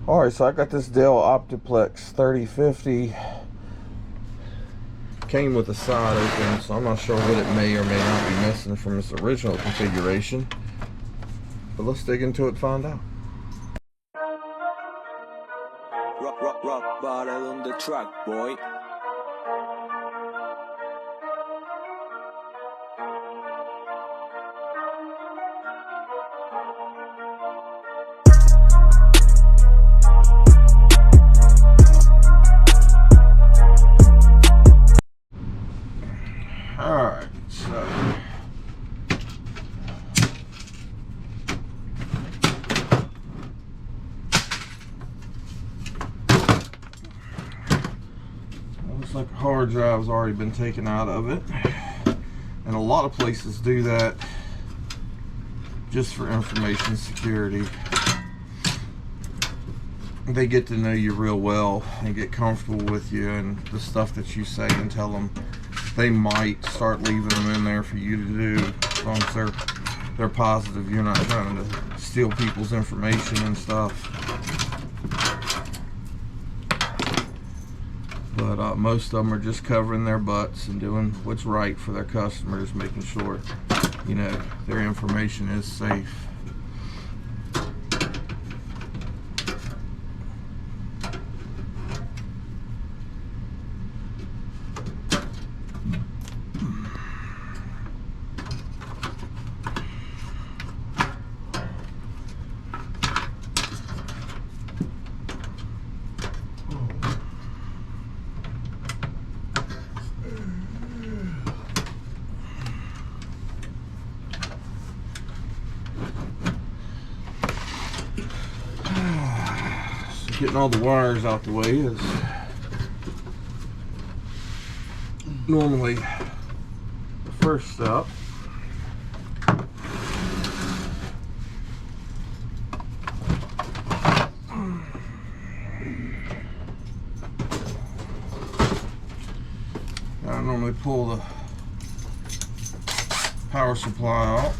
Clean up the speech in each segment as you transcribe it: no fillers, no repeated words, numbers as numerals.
Alright, so I got this Dell OptiPlex 3050. Came with the side open, so I'm not sure what it may or may not be missing from its original configuration. But let's dig into it and find out. Rock bottle on the track, boy. Alright, so looks like the hard drive's already been taken out of it, and a lot of places do that just for information security. They get to know you real well and get comfortable with you and the stuff that you say, and tell them they might start leaving them in there for you to do, as long as they're positive you're not trying to steal people's information and stuff. But most of them are just covering their butts and doing what's right for their customers, making sure, you know, their information is safe. Getting all the wires out the way is normally the first step. I normally pull the power supply out.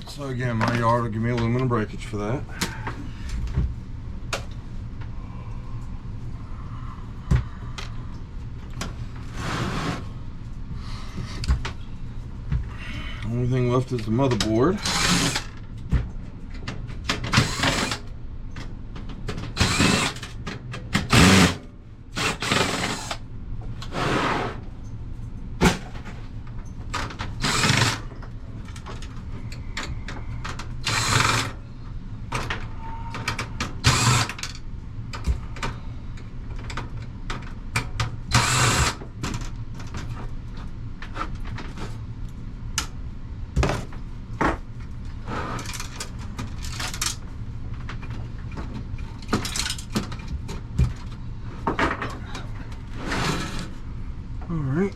So again, my yard will give me aluminum breakage for that. Only thing left is the motherboard. All right.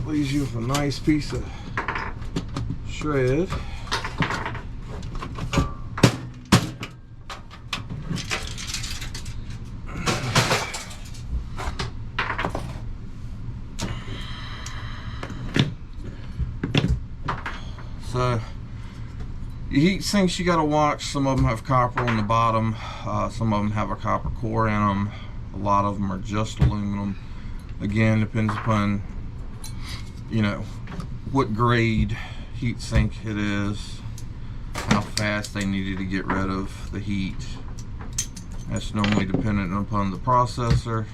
Leaves you with a nice piece of shred. So your heat sinks, you got to watch. Some of them have copper on the bottom, some of them have a copper core in them, a lot of them are just aluminum. Again, depends upon, you know, what grade heat sink it is, how fast they needed to get rid of the heat. That's normally dependent upon the processor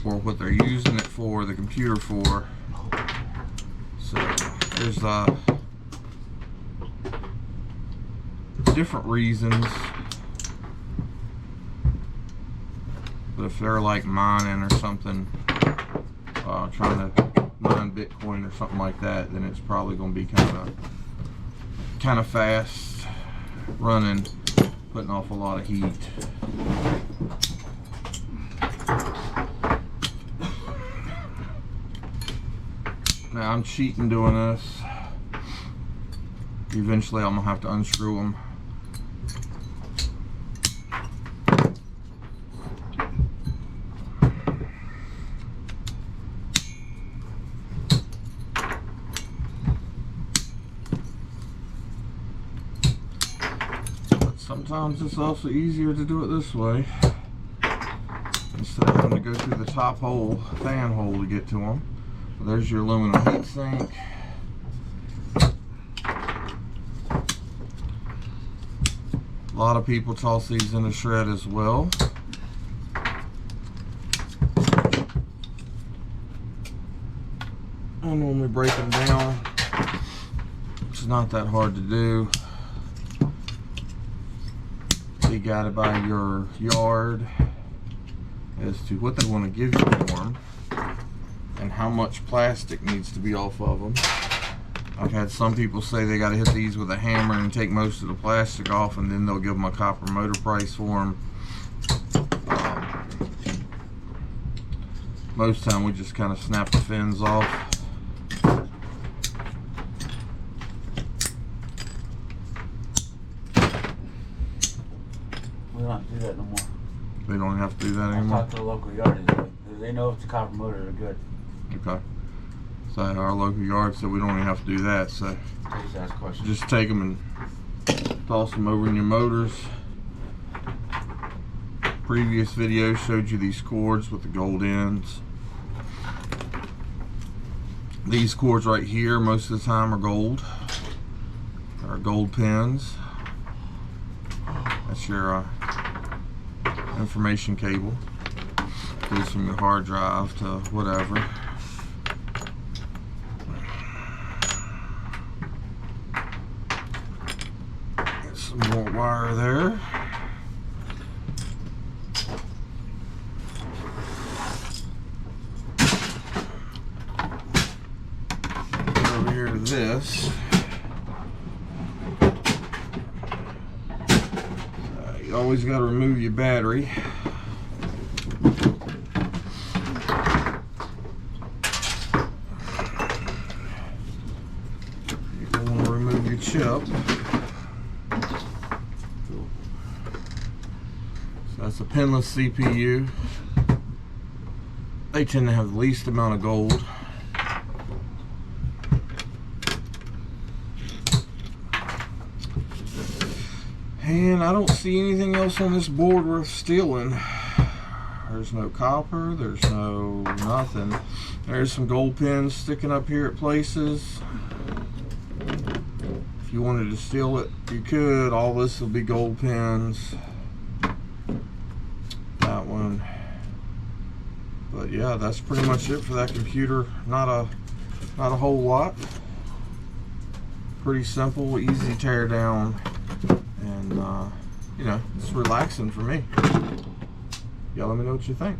or what they're using it for, the computer for. So there's different reasons, but if they're like mining or something, trying to mine Bitcoin or something like that, then it's probably going to be kind of fast running, putting off a lot of heat. Now I'm cheating doing this. Eventually I'm gonna have to unscrew them. But sometimes it's also easier to do it this way, instead of having to go through the top hole, fan hole, to get to them. There's your aluminum heat sink. A lot of people toss these in the shred as well. I normally break them down. It's not that hard to do. You gotta buy your yard as to what they want to give you for them and how much plastic needs to be off of them. I've had some people say they got to hit these with a hammer and take most of the plastic off, and then they'll give them a copper motor price for them. Most time we just kind of snap the fins off. We don't have to do that no more. They don't have to do that I anymore? talked to the local yard. They know if it's a copper motor, they're good. Okay. So our local yard said we don't even have to do that, so Just ask questions. just take them and toss them over in your motors. Previous video showed you these cords with the gold ends. These cords right here most of the time are gold. They're gold pins. That's your information cable. Goes from your hard drive to whatever. Get some more wire there. Get over here to this. You always got to remove your battery. Chip. So that's a pinless CPU. They tend to have the least amount of gold. And I don't see anything else on this board worth stealing. There's no copper, there's no nothing. There's some gold pins sticking up here at places. If you wanted to steal it, you could. All this will be gold pins. That one. But yeah, that's pretty much it for that computer. Not a whole lot. Pretty simple, easy to tear down, and you know, it's relaxing for me. Y'all let me know what you think.